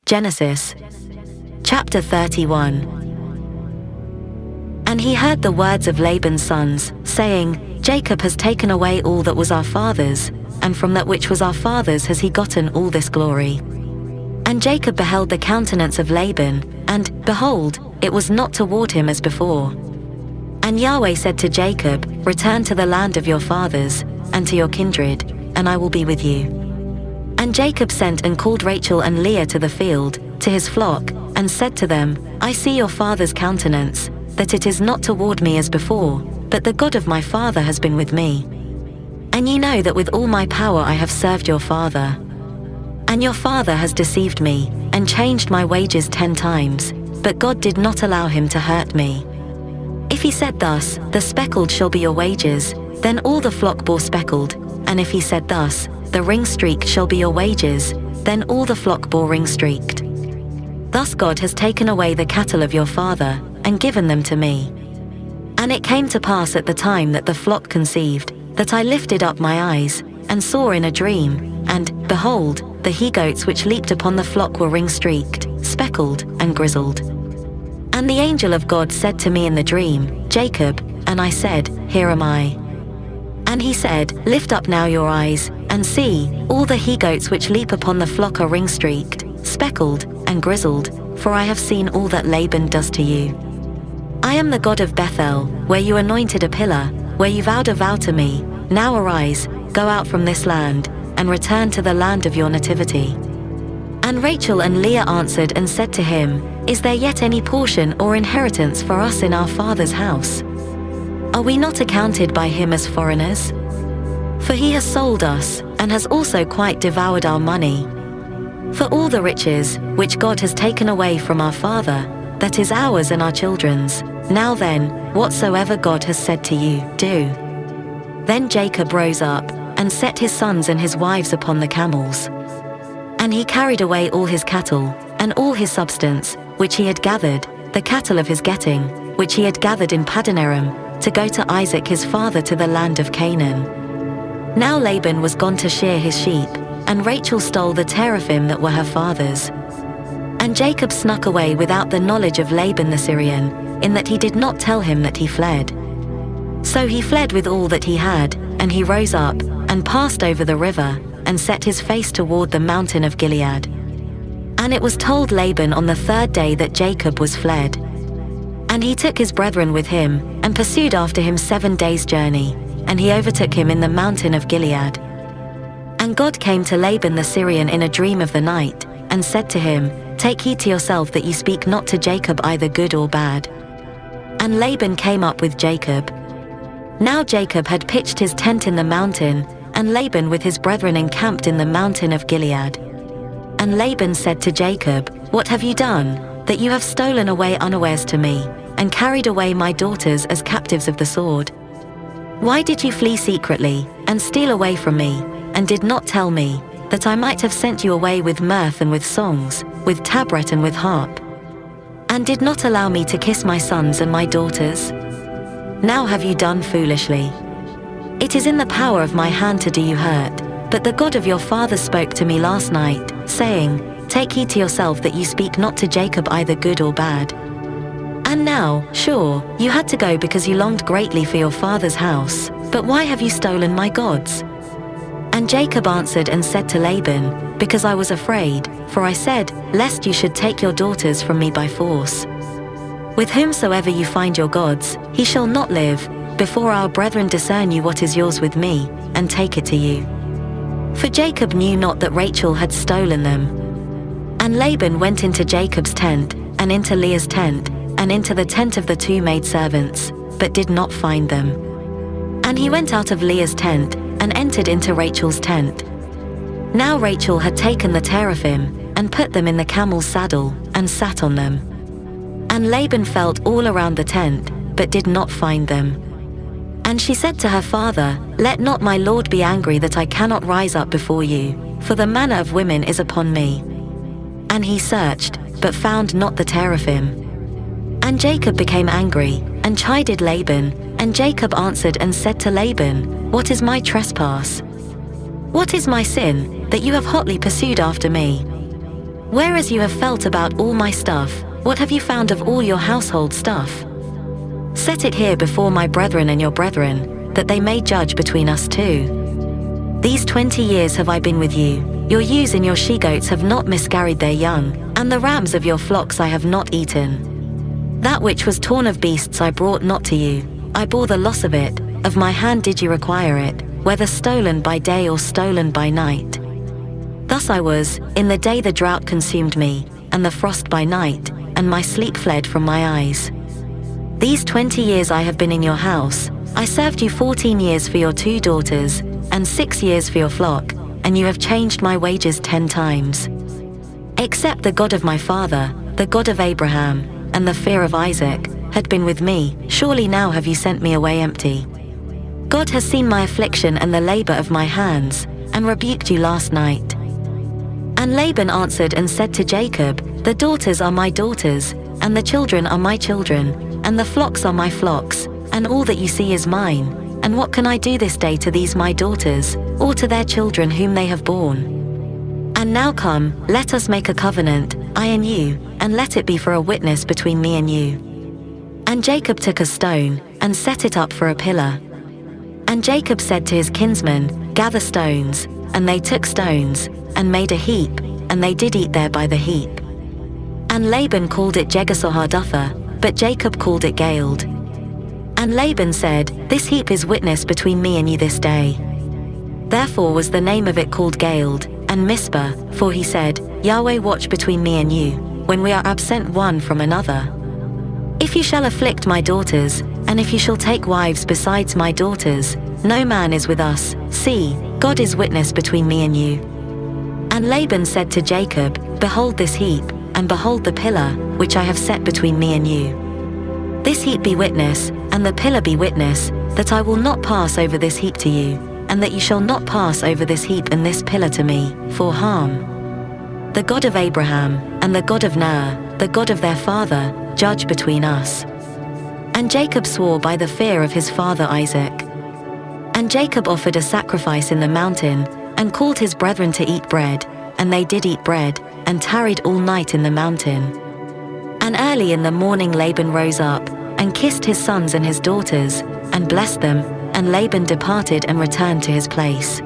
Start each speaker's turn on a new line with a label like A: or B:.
A: Genesis chapter 31. And he heard the words of Laban's sons, saying, Jacob has taken away all that was our father's, and from that which was our father's has he gotten all this glory. And Jacob beheld the countenance of Laban, and, behold, it was not toward him as before. And Yahweh said to Jacob, Return to the land of your fathers, and to your kindred, and I will be with you. And Jacob sent and called Rachel and Leah to the field, to his flock, and said to them, I see your father's countenance, that it is not toward me as before, but the God of my father has been with me. And ye know that with all my power I have served your father. And your father has deceived me, and changed my wages 10 times, but God did not allow him to hurt me. If he said thus, The speckled shall be your wages, then all the flock bore speckled, and if he said thus, The ring-streaked shall be your wages, then all the flock bore ring-streaked. Thus God has taken away the cattle of your father, and given them to me. And it came to pass at the time that the flock conceived, that I lifted up my eyes, and saw in a dream, and, behold, the he-goats which leaped upon the flock were ring-streaked, speckled, and grizzled. And the angel of God said to me in the dream, Jacob, and I said, Here am I. And he said, Lift up now your eyes, and see, all the he-goats which leap upon the flock are ring-streaked, speckled, and grizzled, for I have seen all that Laban does to you. I am the God of Beth-el, where you anointed a pillar, where you vowed a vow to me. Now arise, go out from this land, and return to the land of your nativity. And Rachel and Leah answered and said to him, Is there yet any portion or inheritance for us in our father's house? Are we not accounted by him as foreigners? For he has sold us, and has also quite devoured our money. For all the riches, which God has taken away from our father, that is ours and our children's. Now then, whatsoever God has said to you, do. Then Jacob rose up, and set his sons and his wives upon the camels. And he carried away all his cattle, and all his substance, which he had gathered, the cattle of his getting, which he had gathered in Paddan-aram, to go to Isaac his father to the land of Canaan. Now Laban was gone to shear his sheep, and Rachel stole the teraphim that were her father's. And Jacob snuck away without the knowledge of Laban the Syrian, in that he did not tell him that he fled. So he fled with all that he had, and he rose up, and passed over the river, and set his face toward the mountain of Gilead. And it was told Laban on the 3rd day that Jacob was fled. And he took his brethren with him, and pursued after him 7 days' journey, and he overtook him in the mountain of Gilead. And God came to Laban the Syrian in a dream of the night, and said to him, Take heed to yourself that you speak not to Jacob either good or bad. And Laban came up with Jacob. Now Jacob had pitched his tent in the mountain, and Laban with his brethren encamped in the mountain of Gilead. And Laban said to Jacob, What have you done, that you have stolen away unawares to me, and carried away my daughters as captives of the sword? Why did you flee secretly, and steal away from me, and did not tell me, that I might have sent you away with mirth and with songs, with tabret and with harp? And did not allow me to kiss my sons and my daughters? Now have you done foolishly. It is in the power of my hand to do you hurt, but the God of your father spoke to me last night, saying, Take heed to yourself that you speak not to Jacob either good or bad. And now, sure, you had to go because you longed greatly for your father's house, but why have you stolen my gods? And Jacob answered and said to Laban, Because I was afraid, for I said, Lest you should take your daughters from me by force. With whomsoever you find your gods, he shall not live, before our brethren discern you what is yours with me, and take it to you. For Jacob knew not that Rachel had stolen them. And Laban went into Jacob's tent, and into Leah's tent, and into the tent of the 2 maidservants, but did not find them. And he went out of Leah's tent, and entered into Rachel's tent. Now Rachel had taken the teraphim, and put them in the camel's saddle, and sat on them. And Laban felt all around the tent, but did not find them. And she said to her father, Let not my lord be angry that I cannot rise up before you, for the manner of women is upon me. And he searched, but found not the teraphim. And Jacob became angry, and chided Laban, and Jacob answered and said to Laban, What is my trespass? What is my sin, that you have hotly pursued after me? Whereas you have felt about all my stuff, what have you found of all your household stuff? Set it here before my brethren and your brethren, that they may judge between us two. These 20 years have I been with you, your ewes and your she-goats have not miscarried their young, and the rams of your flocks I have not eaten. That which was torn of beasts I brought not to you, I bore the loss of it, of my hand did you require it, whether stolen by day or stolen by night. Thus I was, in the day the drought consumed me, and the frost by night, and my sleep fled from my eyes. These 20 years I have been in your house, I served you 14 years for your 2 daughters, and 6 years for your flock, and you have changed my wages 10 times. Except the God of my father, the God of Abraham, and the fear of Isaac, had been with me, surely now have you sent me away empty. God has seen my affliction and the labor of my hands, and rebuked you last night. And Laban answered and said to Jacob, the daughters are my daughters, and the children are my children, and the flocks are my flocks, and all that you see is mine. And what can I do this day to these my daughters, or to their children whom they have borne? And now come, let us make a covenant, I and you, and let it be for a witness between me and you. And Jacob took a stone, and set it up for a pillar. And Jacob said to his kinsmen, gather stones, and they took stones, and made a heap, and they did eat there by the heap. And Laban called it Jegasohardutha, but Jacob called it Beheld. And Laban said, this heap is witness between me and you this day. Therefore was the name of it called Beheld, and Mizpah, for he said, Yahweh watch between me and you, when we are absent one from another. If you shall afflict my daughters, and if you shall take wives besides my daughters, no man is with us, see, God is witness between me and you. And Laban said to Jacob, behold this heap, and behold the pillar, which I have set between me and you. This heap be witness, and the pillar be witness, that I will not pass over this heap to you, and that you shall not pass over this heap and this pillar to me, for harm. The God of Abraham, and the God of Noah, the God of their father, judge between us. And Jacob swore by the fear of his father Isaac. And Jacob offered a sacrifice in the mountain, and called his brethren to eat bread, and they did eat bread, and tarried all night in the mountain. And early in the morning Laban rose up, and kissed his sons and his daughters, and blessed them, and Laban departed and returned to his place.